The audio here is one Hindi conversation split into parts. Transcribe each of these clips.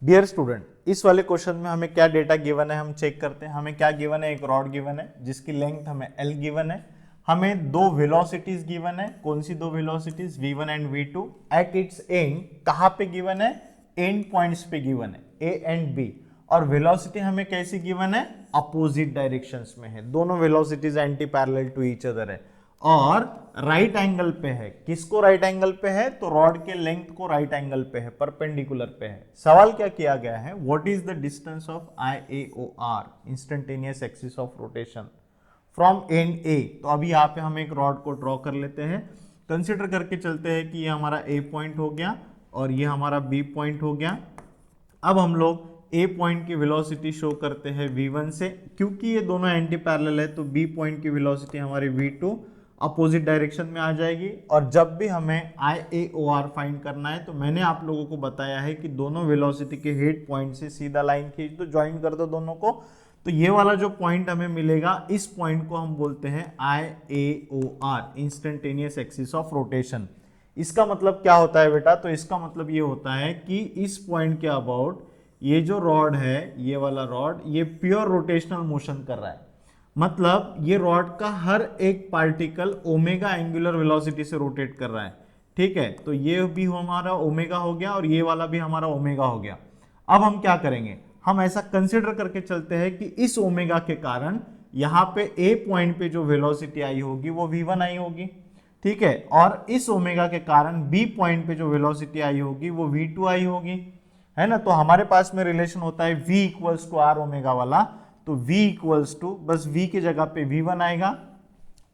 डियर स्टूडेंट, इस वाले क्वेश्चन में हमें क्या डेटा गिवन है हम चेक करते हैं। हमें क्या गिवन है, एक रॉड गिवन है जिसकी लेंथ हमें L गिवन है। हमें दो वेलोसिटीज गिवन है। कौन सी दो velocities, V1 and V2 at its end कहाँ पे गिवन है, एंड पॉइंट्स पे गिवन है A एंड B। और वेलोसिटी हमें कैसी गिवन है, अपोजिट डायरेक्शंस में है। दोनों velocities anti parallel to each other है और राइट एंगल पे है। किसको राइट एंगल पे है, तो रॉड के लेंथ को राइट एंगल पे है, परपेंडिकुलर पे है। सवाल क्या किया गया है, what is the distance of IAOR, instantaneous axis of rotation, from and A। तो अभी यहाँ पे हम एक रॉड को ड्रॉ कर लेते हैं। कंसिडर करके चलते हैं कि ये हमारा A पॉइंट हो गया और ये हमारा B पॉइंट हो गया। अब हम लोग A पॉइंट की वेलोसिटी शो करते हैं V1 से। क्योंकि ये दोनों एंटी पैरेलल है तो B पॉइंट की वेलोसिटी हमारी V2 अपोजिट डायरेक्शन में आ जाएगी। और जब भी हमें IAOR फाइंड करना है तो मैंने आप लोगों को बताया है कि दोनों वेलोसिटी के हेड पॉइंट से सीधा लाइन खींच दो, ज्वाइन कर दो दोनों को। तो ये वाला जो पॉइंट हमें मिलेगा, इस पॉइंट को हम बोलते हैं IAOR, instantaneous axis of rotation. इसका मतलब क्या होता है बेटा, तो इसका मतलब ये होता है कि इस पॉइंट के अबाउट ये जो रॉड है, ये वाला रॉड, ये प्योर रोटेशनल मोशन कर रहा है। मतलब ये रॉड का हर एक पार्टिकल ओमेगा एंगुलर वेलोसिटी से रोटेट कर रहा है। ठीक है, तो ये भी हमारा ओमेगा हो गया और ये वाला भी हमारा ओमेगा हो गया। अब हम क्या करेंगे, हम ऐसा कंसिडर करके चलते हैं कि इस ओमेगा के कारण यहाँ पे A पॉइंट पे जो वेलोसिटी आई होगी वो V1 आई होगी। ठीक है, और इस ओमेगा के कारण B पॉइंट पे जो वेलोसिटी आई होगी वो V2 आई होगी, है ना। तो हमारे पास में रिलेशन होता है V equals to R omega वाला। तो V इक्वल्स टू, बस V की जगह पे V1 आएगा,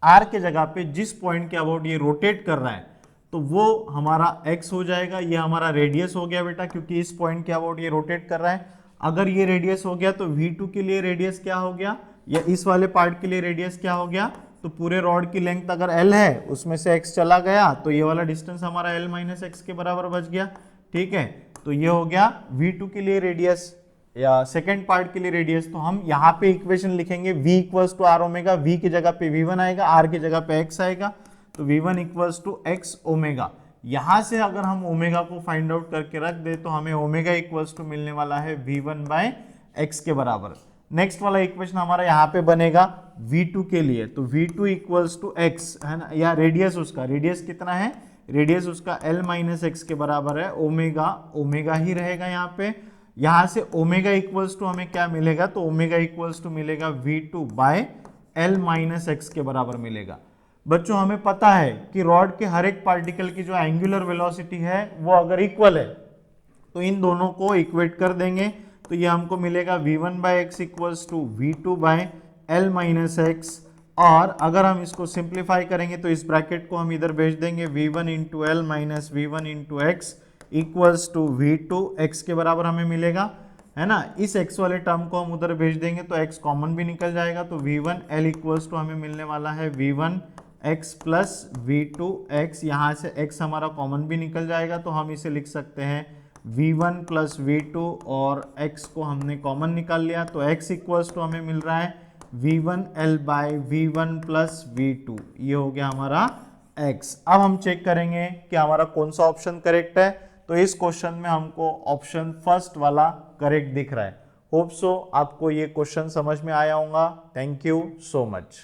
R के जगह पे जिस पॉइंट के अबाउट ये रोटेट कर रहा है तो वो हमारा X हो जाएगा। ये हमारा रेडियस हो गया बेटा, क्योंकि इस पॉइंट के अबाउट ये रोटेट कर रहा है। अगर ये रेडियस हो गया तो V2 के लिए रेडियस क्या हो गया, या इस वाले पार्ट के लिए रेडियस क्या हो गया, तो पूरे रॉड की लेंथ अगर L है उसमें से X चला गया तो ये वाला डिस्टेंस हमारा L माइनस एक्स के बराबर बच गया। ठीक है, तो ये हो गया V2 के लिए रेडियस या सेकेंड पार्ट के लिए रेडियस। तो हम यहाँ पे इक्वेशन लिखेंगे V equals to R omega. V की जगह पे V1 आएगा, R की जगह पे X आएगा, तो V1 equals to X omega. यहाँ से अगर हम ओमेगा को फाइंड आउट करके रख दे तो हमें ओमेगा इक्वल्स टू मिलने वाला है V1 बाय X के बराबर। नेक्स्ट वाला इक्वेशन हमारा यहाँ पे बनेगा V2 के लिए, तो V2 इक्वल्स टू X, है ना, या रेडियस उसका, रेडियस कितना है, रेडियस उसका L माइनस एक्स के बराबर है। ओमेगा ओमेगा ही रहेगा यहाँ पे। यहाँ से ओमेगा इक्वल्स टू हमें क्या मिलेगा, तो ओमेगा इक्वल्स टू मिलेगा V2 by L minus x के बराबर मिलेगा। बच्चों हमें पता है कि रॉड के हर एक पार्टिकल की जो एंगुलर वेलोसिटी है वो अगर इक्वल है तो इन दोनों को इक्वेट कर देंगे। तो ये हमको मिलेगा V1 by x equals to V2 by L minus x. और अगर हम इसको सिंप्लीफाई करेंगे तो इस ब्रैकेट को हम इधर भेज देंगे, V1 into L minus V1 into x equals to V2 x के बराबर हमें मिलेगा, है ना। इस x वाले टर्म को हम उधर भेज देंगे तो x कॉमन भी निकल जाएगा। तो V1 L इक्वल्स टू हमें मिलने वाला है V1 x plus V2 x। यहाँ से x हमारा कॉमन भी निकल जाएगा तो हम इसे लिख सकते हैं V1 प्लस V2 और x को हमने कॉमन निकाल लिया तो x इक्वल्स टू हमें मिल रहा है V1 L bye V1 plus V2। ये हो गया हमारा x। अब हम चेक करेंगे कि हमारा कौन सा ऑप्शन करेक्ट है। तो इस क्वेश्चन में हमको ऑप्शन फर्स्ट वाला करेक्ट दिख रहा है। होप सो आपको ये क्वेश्चन समझ में आया होगा। Thank you so much.